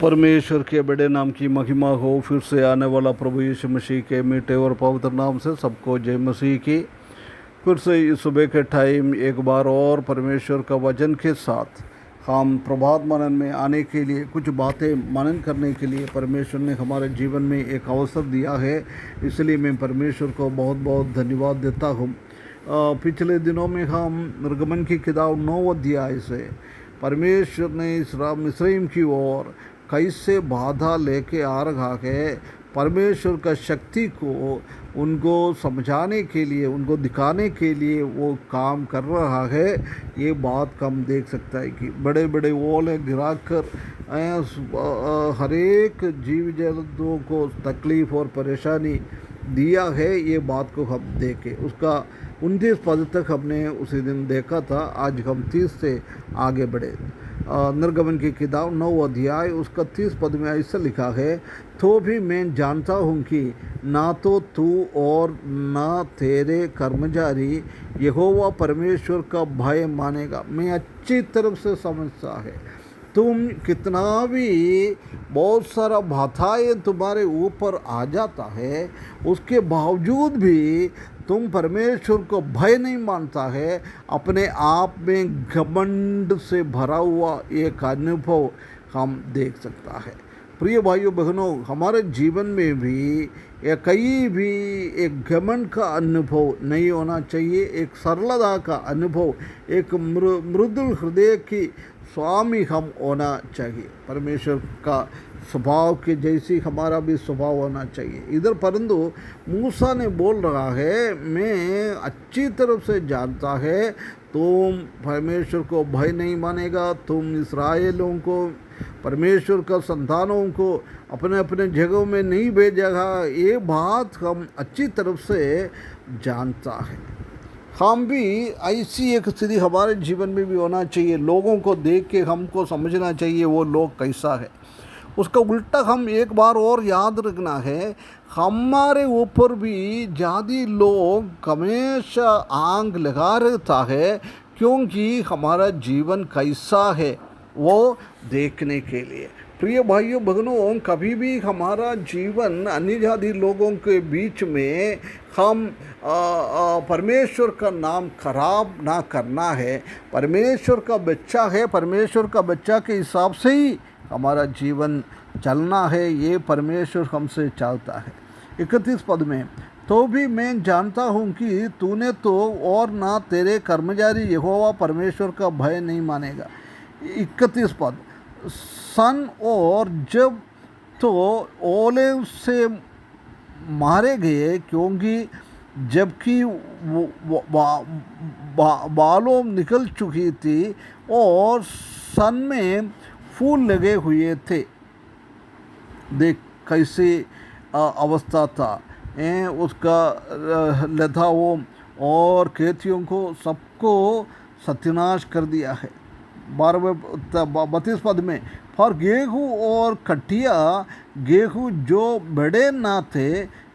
परमेश्वर के बड़े नाम की महिमा हो। फिर से आने वाला प्रभु यीशु मसीह के मीठे और पवित्र नाम से सबको जय मसीह की। फिर से इस सुबह के टाइम एक बार और परमेश्वर का वचन के साथ हम प्रभात मनन में आने के लिए, कुछ बातें मनन करने के लिए परमेश्वर ने हमारे जीवन में एक अवसर दिया है। इसलिए मैं परमेश्वर को बहुत बहुत धन्यवाद देता हूँ। पिछले दिनों में हम निर्गमन की किताब 9 अध्याय से परमेश्वर ने मिस्रईम की ओर कैसे बाधा लेके आ रहा है, परमेश्वर का शक्ति को उनको समझाने के लिए, उनको दिखाने के लिए वो काम कर रहा है। ये बात हम देख सकता है कि बड़े बड़े ओले गिराकर हर एक जीव जंतुओं को तकलीफ़ और परेशानी दिया है। ये बात को हम देखें, उसका 29 पद तक हमने उसी दिन देखा था। आज हम 30 से आगे बढ़े। निर्गमन की किताब 9 अध्याय उसका 30 पद में ऐसा लिखा है, तो भी मैं जानता हूँ कि ना तो तू और ना तेरे कर्मचारी यहोवा परमेश्वर का भय मानेगा। मैं अच्छी तरफ से समझता है, तुम कितना भी बहुत सारा बाधाएं तुम्हारे ऊपर आ जाता है, उसके बावजूद भी तुम परमेश्वर को भय नहीं मानता है। अपने आप में घमंड से भरा हुआ एक अनुभव हम देख सकता है। प्रिय भाइयों बहनों, हमारे जीवन में भी कहीं भी एक घमंड का अनुभव नहीं होना चाहिए। एक सरलता का अनुभव, एक मृदुल हृदय की स्वामी हम होना चाहिए। परमेश्वर का स्वभाव के जैसी हमारा भी स्वभाव होना चाहिए। इधर परंतु मूसा ने बोल रहा है, मैं अच्छी तरफ से जानता है तुम परमेश्वर को भय नहीं मानेगा, तुम इस्राएलों को, परमेश्वर का संतानों को अपने अपने जगहों में नहीं भेजेगा। ये बात हम अच्छी तरफ से जानता है। हम भी ऐसी एक स्थिति हमारे जीवन में भी होना चाहिए। लोगों को देख के हमको समझना चाहिए वो लोग कैसा है। उसका उल्टा हम एक बार और याद रखना है, हमारे ऊपर भी जाति लोग हमेशा आंख लगा रहता है, क्योंकि हमारा जीवन कैसा है वो देखने के लिए। प्रिय भाइयों बहनों, कभी भी हमारा जीवन अन्य जाति लोगों के बीच में हम परमेश्वर का नाम खराब ना करना है। परमेश्वर का बच्चा है, परमेश्वर का बच्चा के हिसाब से ही हमारा जीवन चलना है। ये परमेश्वर हमसे चाहता है। 31 पद में, तो भी मैं जानता हूँ कि तूने तो और ना तेरे कर्मचारी यहोवा परमेश्वर का भय नहीं मानेगा। 31 पद, सन और जब तो ओले से मारे गए, क्योंकि जबकि बालों निकल चुकी थी और सन में फूल लगे हुए थे। देख कैसी अवस्था था। उसका लताओं और खेतियों को सबको सत्यानाश कर दिया है। 32 पद में, पर गेहूँ और कटिया गेहूँ जो बड़े ना थे,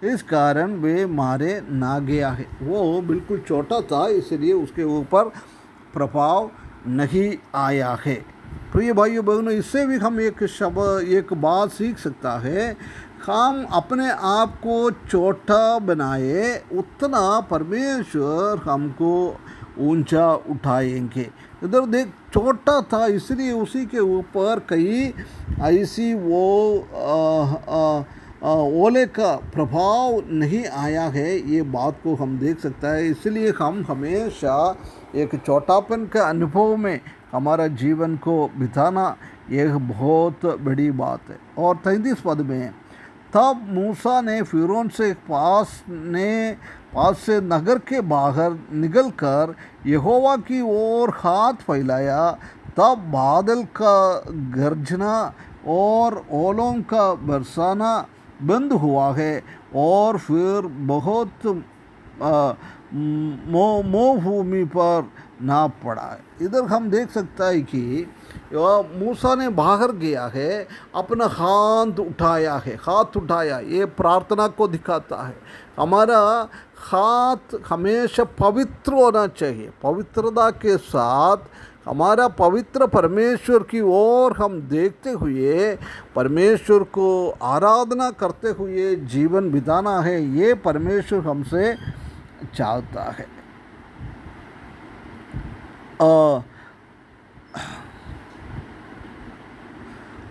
इस कारण वे मारे ना गया है। वो बिल्कुल छोटा था, इसलिए उसके ऊपर प्रभाव नहीं आया है। प्रिय भाइयों बहनों, इससे भी हम एक बात सीख सकता है, हम अपने आप को छोटा बनाए उतना परमेश्वर हमको ऊंचा उठाएंगे। इधर देख, छोटा था इसलिए उसी के ऊपर कई ऐसी ओले का प्रभाव नहीं आया है। ये बात को हम देख सकता है। इसलिए हम हमेशा एक छोटापन के अनुभव में हमारा जीवन को बिताना एक बहुत बड़ी बात है। और 33 पद में, तब मूसा ने फिरौन से पास से नगर के बाहर निकलकर यहोवा की ओर हाथ फैलाया। तब बादल का गर्जना और ओलों का बरसाना बंद हुआ है और फिर बहुत भूमि पर ना पड़ा है। इधर हम देख सकता है कि मूसा ने बाहर गया है, अपना हाथ उठाया। ये प्रार्थना को दिखाता है। हमारा हाथ हमेशा पवित्र होना चाहिए। पवित्रता के साथ हमारा पवित्र परमेश्वर की ओर हम देखते हुए परमेश्वर को आराधना करते हुए जीवन बिताना है, ये परमेश्वर हमसे चाहता है।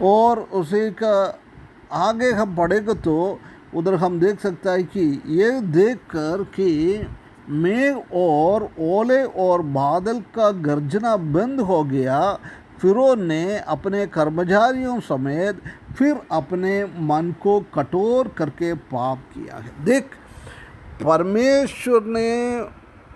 और उसी का आगे हम पढ़ेंगे तो उधर हम देख सकता है कि ये देखकर कि मेघ और ओले और बादल का गर्जना बंद हो गया, फिरौन ने अपने कर्मचारियों समेत फिर अपने मन को कठोर करके पाप किया है। देख, परमेश्वर ने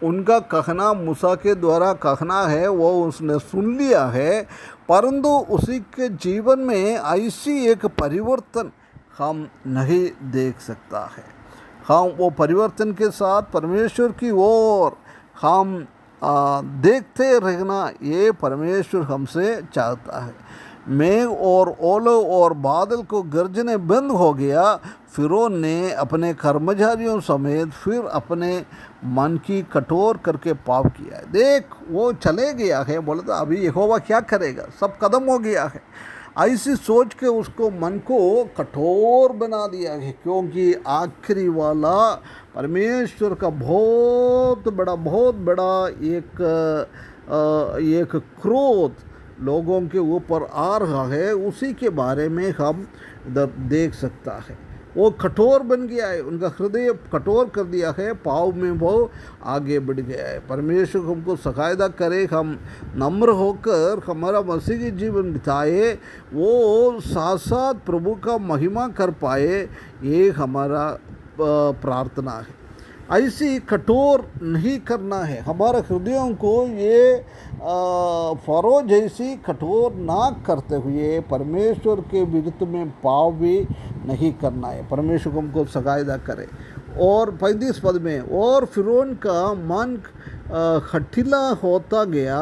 उनका कहना मूसा के द्वारा कहना है, वो उसने सुन लिया है, परंतु उसी के जीवन में ऐसी एक परिवर्तन हम नहीं देख सकता है। हम वो परिवर्तन के साथ परमेश्वर की ओर हम देखते रहना, ये परमेश्वर हमसे चाहता है। मेघ और ओलों और बादल को गरजने बंद हो गया, फिरौन ने अपने कर्मचारियों समेत फिर अपने मन की कठोर करके पाप किया है। देख, वो चले गया है, बोला था अभी यहोवा क्या करेगा, सब खत्म हो गया है, ऐसी सोच के उसको मन को कठोर बना दिया है, क्योंकि आखिरी वाला परमेश्वर का बहुत बड़ा एक क्रोध लोगों के ऊपर आ रहा है, उसी के बारे में हम इधर देख सकता है। वो कठोर बन गया है, उनका हृदय कठोर कर दिया है, पाव में वो आगे बढ़ गया है। परमेश्वर हमको सहायता करे, हम नम्र होकर हमारा मसीही जीवन बिताए, वो साथ साथ प्रभु का महिमा कर पाए, ये हमारा प्रार्थना है। ऐसी कठोर नहीं करना है, हमारे हृदयों को ये फरो जैसी कठोर ना करते हुए परमेश्वर के विरुद्ध में पाप भी नहीं करना है। परमेश्वर हमको सहायता करे। और 35 पद में, और फिरौन का मन हठीला होता गया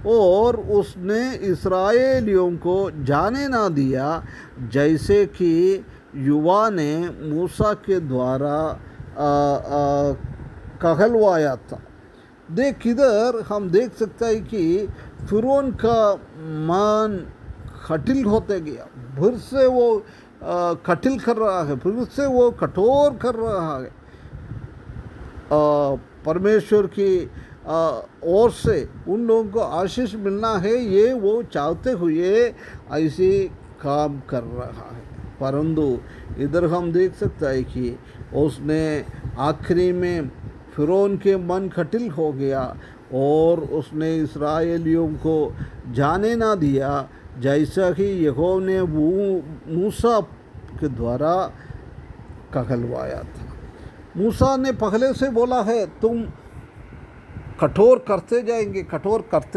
और उसने इस्राएलियों को जाने ना दिया, जैसे कि युवा ने मूसा के द्वारा कहलवाया था। देख, इधर हम देख सकते हैं कि फिरौन का मन कठिल होते गया, फिर से वो कठिल कर रहा है, फिर से वो कठोर कर रहा है। परमेश्वर की ओर से उन लोगों को आशीष मिलना है, ये वो चाहते हुए ऐसे काम कर रहा है। परंतु इधर हम देख सकते हैं कि उसने आखिरी में फिरौन के मन कठिल हो गया और उसने इस्राएलियों को जाने ना दिया, जैसा कि यहोवा ने मूसा के द्वारा कहलवाया था। मूसा ने पहले से बोला है, तुम कठोर करते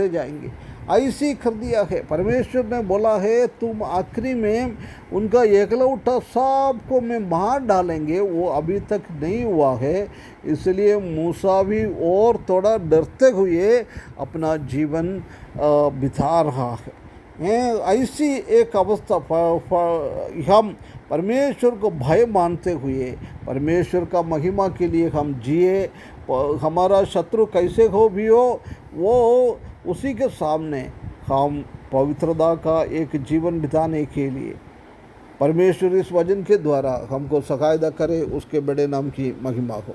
जाएंगे, ऐसी कर दिया है। परमेश्वर ने बोला है, तुम आखिरी में उनका एकलौता सबको मैं मार डालेंगे, वो अभी तक नहीं हुआ है। इसलिए मूसा भी और थोड़ा डरते हुए अपना जीवन बिता रहा है। ऐसी एक अवस्था हम परमेश्वर को भय मानते हुए परमेश्वर का महिमा के लिए हम जिए। हमारा शत्रु कैसे हो भी हो, वो उसी के सामने हम पवित्रता का एक जीवन बिताने के लिए परमेश्वर इस वचन के द्वारा हमको सहायता करे, उसके बड़े नाम की महिमा हो।